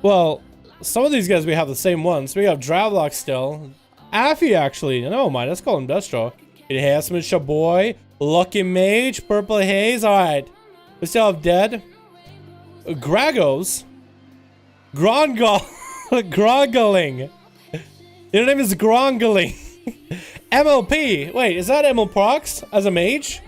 Well, some of these guys we have the same ones. We have Dravlock still. Affy actually. No, mind. Let's call him Destro. Enhancement Shaboy. Lucky Mage. Purple Haze. Alright. We still have Dead. Gragos. Grongol. Grongling. Your name is Grongling. MLP. Wait, is that ML Prox as a mage?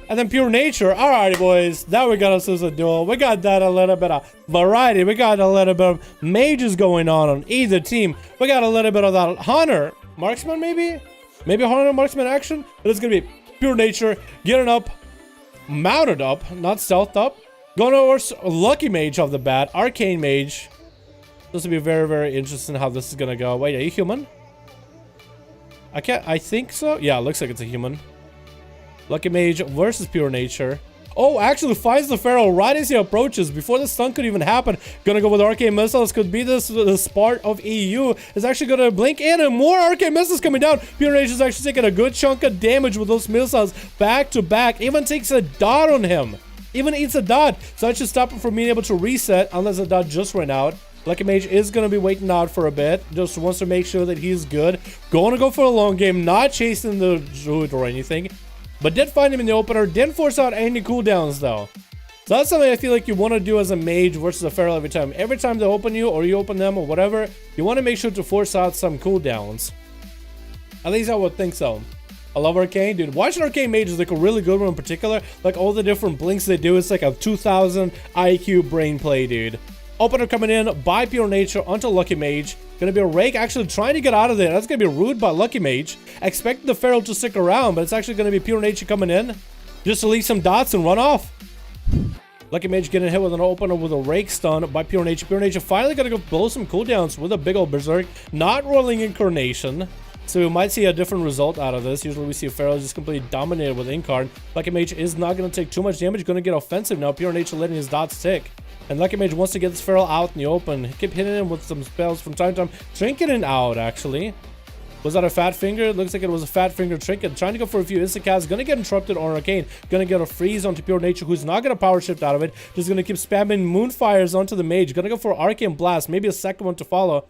And then Pure Nature. Alrighty, boys. Now we got us as a duel. We got that a little bit of variety. We got a little bit of mages going on either team. We got a little bit of that Hunter. Marksman, maybe? Maybe Hunter Marksman action? But it's going to be Pure Nature. Getting up. Mounted up. Not stealthed up. Going over Lucky Mage off the bat. Arcane Mage. This will be very, very interesting how this is going to go. Wait, are you human? I think so. Yeah, it looks like it's a human. Lucky Mage versus Pure Nature. Oh, actually finds the Pharaoh right as he approaches. Before the stun could even happen. Gonna go with Arcane Missiles. Could be this part of EU. Is actually gonna blink in and more Arcane Missiles coming down. Pure Nature is actually taking a good chunk of damage with those missiles back to back. Even takes a dot on him. Even eats a dot. So that should stop him from being able to reset unless the dot just ran out. Lucky Mage is going to be waiting out for a bit. Just wants to make sure that he's good. Going to go for a long game. Not chasing the Druid or anything. But did find him in the opener. Didn't force out any cooldowns though. So that's something I feel like you want to do as a mage versus a feral every time. Every time they open you or you open them or whatever, you want to make sure to force out some cooldowns. At least I would think so. I love Arcane, dude. Watching Arcane Mage is like a really good one in particular. Like all the different blinks they do, it's like a 2000 IQ brain play, dude. Opener coming in by Pure Nature onto Lucky Mage. Gonna be a Rake actually trying to get out of there. That's gonna be rude by Lucky Mage. Expect the Feral to stick around, but it's actually gonna be Pure Nature coming in just to leave some dots and run off. Lucky Mage getting hit with an opener with a Rake stun by Pure Nature. Pure Nature finally gonna go blow some cooldowns with a big old Berserk. Not rolling Incarnation. So we might see a different result out of this. Usually we see a Feral just completely dominated with Incarn. Lucky Mage is not going to take too much damage. Going to get offensive now. Pure Nature letting his dots tick. And Lucky Mage wants to get this Feral out in the open. He kept hitting him with some spells from time to time. Trinketing out, actually. Was that a Fat Finger? It looks like it was a Fat Finger Trinket. Trying to go for a few Instacasts. Going to get interrupted on Arcane. Going to get a freeze onto Pure Nature, who's not going to power shift out of it. Just going to keep spamming Moonfires onto the Mage. Going to go for Arcane Blast. Maybe a second one to follow.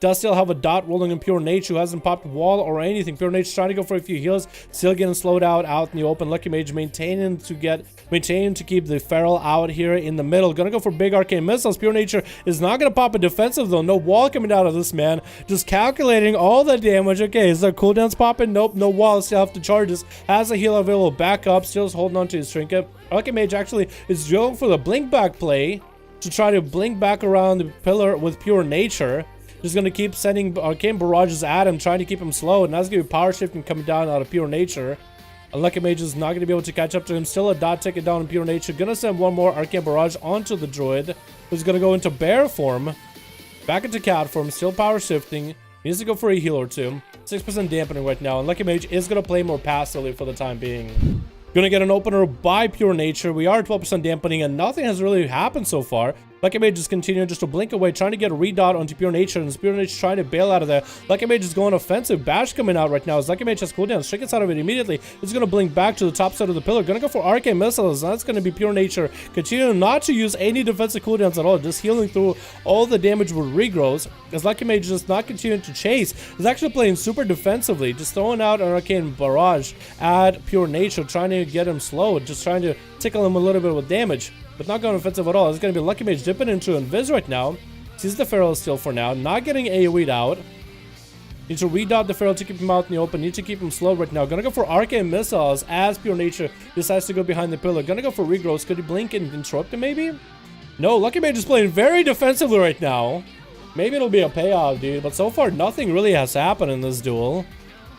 Does still have a dot rolling in Pure Nature, who hasn't popped wall or anything. Pure Nature trying to go for a few heals, still getting slowed out in the open. Lucky Mage maintaining to keep the Feral out here in the middle. Gonna go for big Arcane Missiles. Pure Nature is not gonna pop a defensive though. No wall coming out of this man. Just calculating all the damage. Okay, is there cooldowns popping? Nope, no wall. Still have to charge this. Has a heal available back up. Still holding on to his Trinket. Lucky Mage actually is going for the blink back play to try to blink back around the pillar with Pure Nature. Just going to keep sending Arcane Barrages at him, trying to keep him slow. And that's going to be power shifting coming down out of Pure Nature. Lucky Mage is not going to be able to catch up to him. Still a dot ticket down in Pure Nature. Going to send one more Arcane Barrage onto the Druid, who's going to go into Bear form. Back into Cat form. Still power shifting. He needs to go for a heal or two. 6% dampening right now. And Lucky Mage is going to play more passively for the time being. Gonna get an opener by Pure Nature. We are 12% dampening and nothing has really happened so far. Lucky Mage is continuing just to blink away, trying to get a redot onto Pure Nature, and Pure Nature trying to bail out of there. Lucky Mage is going offensive. Bash coming out right now as Lucky Mage has cooldown. Strike gets out of it immediately. It's going to blink back to the top side of the pillar. Gonna go for Arcane Missiles. That's going to be Pure Nature continuing not to use any defensive cooldowns at all. Just healing through all the damage with regrows. As Lucky Mage is just not continuing to chase. He's actually playing super defensively. Just throwing out an Arcane Barrage at Pure Nature, trying to get him slow. Just trying to tickle him a little bit with damage. But not going offensive at all. It's going to be Lucky Mage dipping into Invis right now. Sees the Feral still for now. Not getting AoE'd out. Need to redot the Feral to keep him out in the open. Need to keep him slow right now. Gonna go for Arcane Missiles as Pure Nature decides to go behind the pillar. Gonna go for regrowths. Could he blink and interrupt him maybe? No, Lucky Mage is playing very defensively right now. Maybe it'll be a payoff, dude. But so far, nothing really has happened in this duel.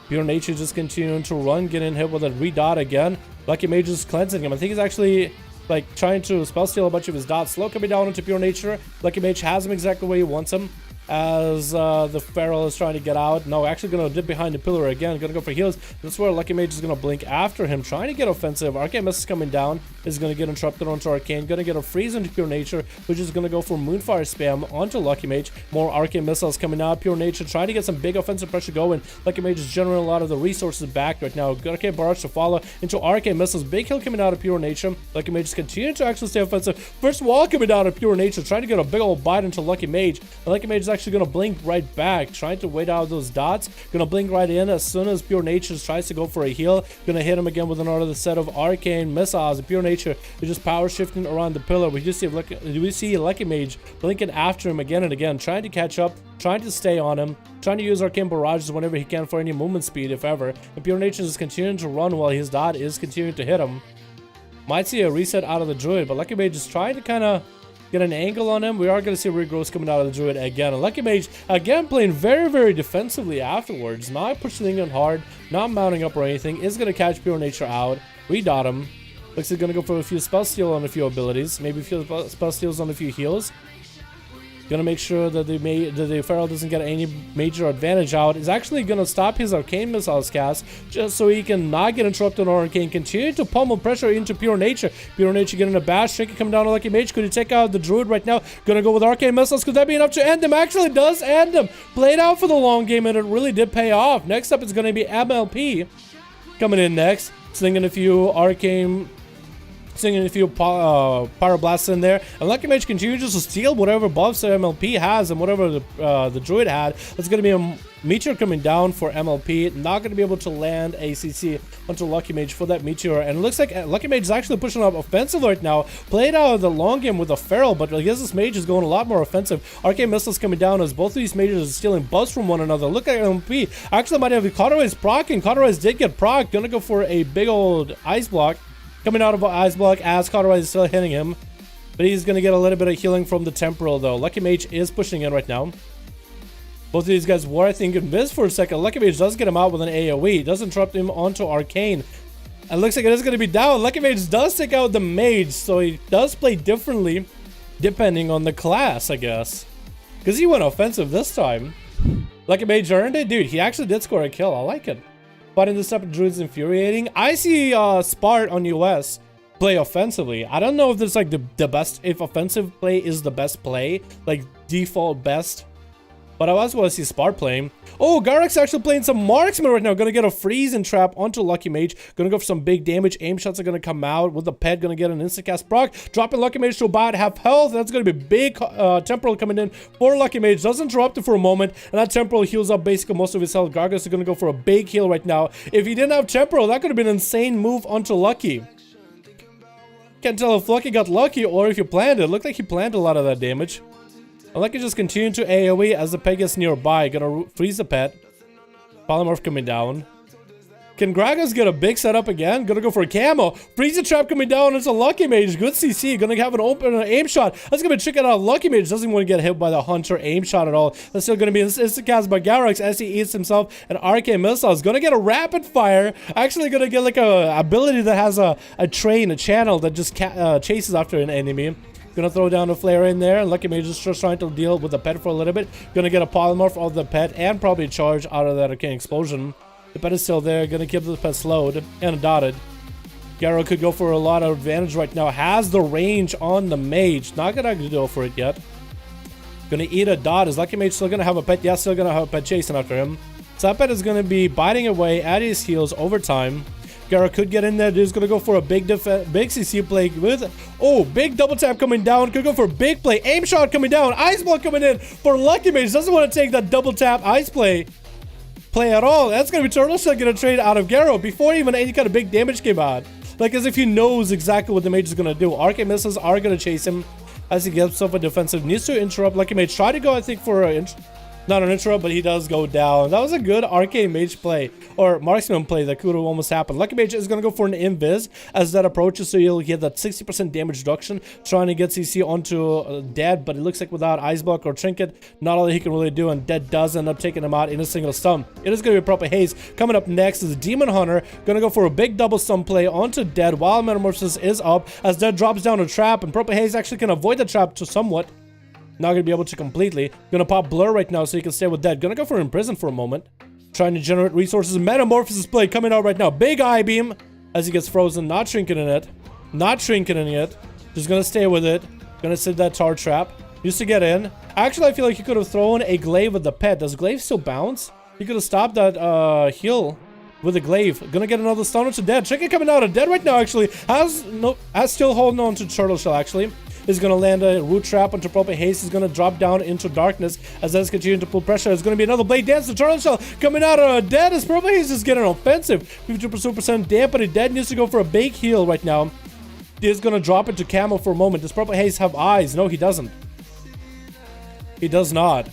Pure Nature just continuing to run. Getting hit with a redot again. Lucky Mage is cleansing him. I think he's actually like trying to spell steal a bunch of his dots. Slow coming down into Pure Nature. Lucky Mage has him exactly where he wants him. as the Feral is trying to get out. No, actually gonna dip behind the pillar again. Gonna go for heals. This is where Lucky Mage is gonna blink after him, trying to get offensive. Arcane Mist is coming down. Is gonna get interrupted onto Arcane. Gonna get a freeze into Pure Nature, which is gonna go for Moonfire spam onto Lucky Mage. More Arcane Missiles coming out. Pure Nature trying to get some big offensive pressure going. Lucky Mage is generating a lot of the resources back right now. Arcane Barrage to follow into Arcane Missiles. Big heal coming out of Pure Nature. Lucky Mage is continuing to actually stay offensive. First wall coming out of Pure Nature, trying to get a big old bite into Lucky Mage. And Lucky Mage is actually gonna blink right back, trying to wait out those dots. Gonna blink right in as soon as Pure Nature tries to go for a heal. Gonna hit him again with another set of Arcane Missiles. Pure Nature is just power shifting around the pillar. We see Lucky Mage blinking after him again and again, trying to catch up, trying to stay on him, trying to use Arcane Barrages whenever he can for any movement speed, if ever. And Pure Nature is continuing to run while his dot is continuing to hit him. Might see a reset out of the Druid, but Lucky Mage is trying to kind of get an angle on him. We are going to see regrowth coming out of the Druid again. And Lucky Mage, again, playing very, very defensively afterwards. Not pushing in hard, not mounting up or anything. Is going to catch Pure Nature out. We dot him. Looks like going to go for a few spell steal on a few abilities. Maybe a few spell steals on a few heals. Gonna make sure that the Feral doesn't get any major advantage out. Is actually gonna stop his Arcane Missiles cast just so he can not get interrupted on Arcane. Continue to pummel pressure into Pure Nature. Pure Nature getting a bash. Shrink coming down to Lucky Mage. Could he take out the Druid right now? Gonna go with Arcane Missiles. Could that be enough to end him? Actually does end him. Played out for the long game and it really did pay off. Next up is gonna be MLP coming in next. Slinging a few Arcane... Singing a few Pyroblasts in there, and Lucky Mage continues to steal whatever buffs MLP has and whatever the Druid had. It's going to be a Meteor coming down for MLP. Not going to be able to land ACC onto Lucky Mage for that Meteor, and it looks like Lucky Mage is actually pushing up offensive right now. Played out of the long game with a Feral, but I guess this Mage is going a lot more offensive. Arcane Missiles coming down as both of these Mages are stealing buffs from one another. Look at MLP. Actually might have Cauterize proc, and Cauterize did get proc. Gonna go for a big old Ice Block. Coming out of Ice Block as Cauterize is still hitting him. But he's going to get a little bit of healing from the Temporal though. Lucky Mage is pushing in right now. Both of these guys were, I think, missed for a second. Lucky Mage does get him out with an AoE. Does interrupt him onto Arcane. And looks like it is going to be down. Lucky Mage does take out the Mage. So he does play differently depending on the class, I guess. Because he went offensive this time. Lucky Mage earned it. Dude, he actually did score a kill. I like it. Fighting this type of Druid is infuriating. I see Spart on US play offensively. I don't know if there's like the best, if offensive play is the best play, like default best. But I also want to see Spart playing. Oh, Garak's actually playing some Marksman right now. Gonna get a freeze and trap onto Lucky Mage. Gonna go for some big damage. Aim shots are gonna come out with the pet. Gonna get an instant cast proc. Dropping Lucky Mage to about half health. That's gonna be big Temporal coming in for Lucky Mage. Doesn't interrupt it for a moment. And that Temporal heals up basically most of his health. Gargos is gonna go for a big heal right now. If he didn't have Temporal, that could have been an insane move onto Lucky. Can't tell if Lucky got lucky or if he planned it. Looked like he planned a lot of that damage. I like it just continue to AoE as the pet gets nearby. Gonna freeze the pet. Polymorph coming down. Can Gragas get a big setup again? Gonna go for a camo. Freeze the trap coming down. It's a Lucky Mage. Good CC. Gonna have an open aim shot. That's gonna be checking out. Lucky Mage doesn't want to get hit by the Hunter aim shot at all. That's still gonna be an instant cast by Garax as he eats himself an Arcane Missile. He's gonna get a rapid fire. Actually gonna get like a ability that has a train, a channel that just chases after an enemy. Gonna throw down a flare in there. Lucky Mage is just trying to deal with the pet for a little bit. Gonna get a polymorph of the pet and probably a charge out of that Arcane Explosion. The pet is still there. Gonna keep the pet slowed and dotted. Garo could go for a lot of advantage right now. Has the range on the Mage. Not gonna go for it yet. Gonna eat a dot. Is Lucky Mage still gonna have a pet? Yeah, still gonna have a pet chasing after him. So that pet is gonna be biting away at his heals over time. Gara could get in there. He's gonna go for a big CC play with, oh, big double tap coming down. Could go for a big play. Aim shot coming down. Ice block coming in for Lucky Mage. Doesn't want to take that double tap ice play at all. That's gonna be Turtle Shell gonna trade out of Garo before even any kind of big damage came out. Like as if he knows exactly what the Mage is gonna do. Arcane Missiles are gonna chase him as he gets himself a defensive. Needs to interrupt. Lucky Mage try to go, I think, for a not an interrupt, but he does go down. That was a good Arcane Mage play, or Marksman play that could have almost happened. Lucky Mage is going to go for an Invis as that approaches, so you'll get that 60% damage reduction, trying to get CC onto Dead, but it looks like without Ice Block or Trinket, not all he can really do, and Dead does end up taking him out in a single stun. It is going to be a proper haze. Coming up next is Demon Hunter, going to go for a big double stun play onto Dead while Metamorphosis is up, as Dead drops down a trap, and Proper Haze actually can avoid the trap to somewhat. Not gonna be able to completely. Gonna pop Blur right now so he can stay with Dead. Gonna go for Imprison for a moment. Trying to generate resources. Metamorphosis play coming out right now. Big Eye Beam as he gets frozen. Not shrinking in it. Not shrinking in it. Just gonna stay with it. Gonna sit that tar trap. Used to get in. Actually, I feel like he could have thrown a glaive with the pet. Does glaive still bounce? He could have stopped that heal with a glaive. Gonna get another stun to Dead. Chicken coming out of Dead right now, actually. Has still holding on to Turtle Shell, actually. Is gonna land a root trap onto Prophet Haste. Is gonna drop down into darkness as that's continuing to pull pressure. It's gonna be another Blade Dance to Turtle Shell coming out of Dead as Prophet Haste is getting offensive. 52% dampening. Dead needs to go for a big heal right now. He is gonna drop into camo for a moment. Does Prophet Haste have eyes? No, he doesn't. He does not.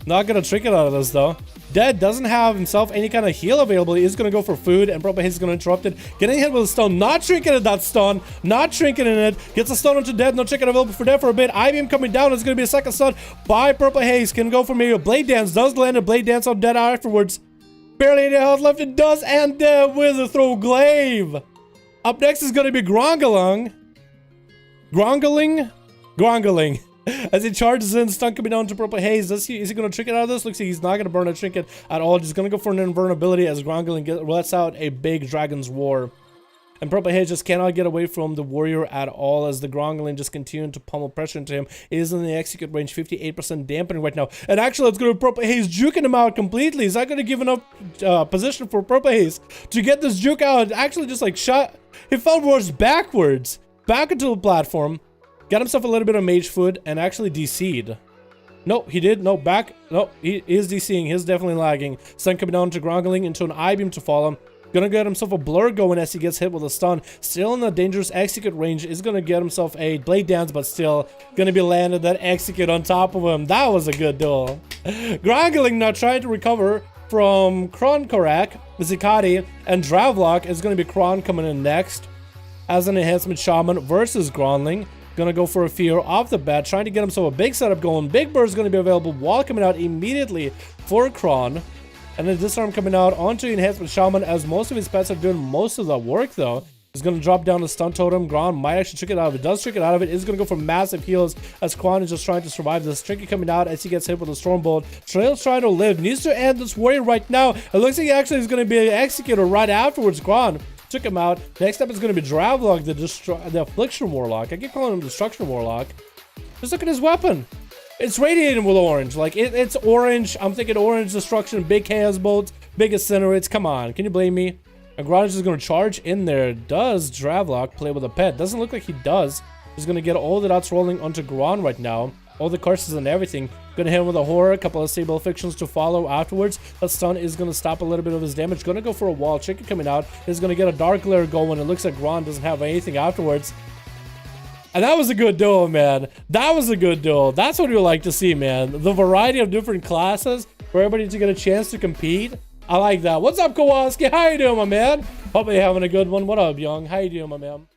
Not gonna trick it out of this though. Dead doesn't have himself any kind of heal available. He is gonna go for food, and Prophet Haste is gonna interrupt it. Getting hit with a stun, not shrinking at that stun, not shrinking in it. Gets a stun onto Dead, no chicken available for Dead for a bit. IBM coming down, it's gonna be a second stun by Purple Haze. Can go for maybe a Blade Dance, does land a Blade Dance on Dead afterwards. Barely any health left, it does, and Dead with a throw glaive. Up next is gonna be Grongaling. Grongaling. As he charges in, stun coming down to Purple Haze. Is he going to trick it out of this? Looks like he's not going to burn a trinket at all. Just going to go for an invulnerability as Grongaling lets out a big Dragon's Roar. And Purple Haze just cannot get away from the warrior at all as the Grongaling just continuing to pummel pressure into him. He is in the execute range, 58% dampening right now. And actually, let's go to Purple Haze juking him out completely. Is that going to give enough position for Purple Haze to get this juke out? Actually, just like shot. He fell worse backwards, back into the platform. Got himself a little bit of mage food and actually DC'd. No, he did. No, back. No, he is DCing. He's definitely lagging. Stun coming down to Grongaling into an I-beam to follow. Gonna get himself a blur going as he gets hit with a stun. Still in the dangerous execute range. Is gonna get himself a Blade Dance, but still gonna be landed that execute on top of him. That was a good duel. Grongaling now trying to recover from Kronkorak, Zikati, and Dravlock. Is gonna be Kron coming in next as an enhancement shaman versus Grongaling. Gonna go for a fear off the bat, trying to get himself a big setup going. Big Burst is gonna be available while coming out immediately for Kron. And then Disarm coming out onto Enhancement Shaman as most of his pets are doing most of the work though. Is gonna drop down the stun totem. Gron might actually trick it out of it. Does trick it out of it. Is gonna go for massive heals as Kron is just trying to survive this. Tricky coming out as he gets hit with a Stormbolt. Trail's trying to live. Needs to end this warrior right now. It looks like he actually is gonna be an executor right afterwards. Gron took him out. Next up is going to be Dravlock, the Affliction Warlock. I keep calling him Destruction Warlock. Just look at his weapon. It's radiating with orange. Like, it's orange. I'm thinking orange destruction, big chaos bolts, big incinerates. Come on. Can you blame me? And Gron is just going to charge in there. Does Dravlock play with a pet? Doesn't look like he does. He's going to get all the dots rolling onto Gron right now. All the curses and everything. Gonna hit him with a horror, a couple of stable afflictions to follow afterwards. The stun is gonna stop a little bit of his damage. Gonna go for a wall. Chicken coming out is gonna get a dark glare going. It looks like Gron doesn't have anything afterwards. And that was a good duel, man. That was a good duel. That's what we like to see, man. The variety of different classes for everybody to get a chance to compete. I like that. What's up, Kowalski? How you doing, my man? Hope you're having a good one. What up, Young? How you doing, my man?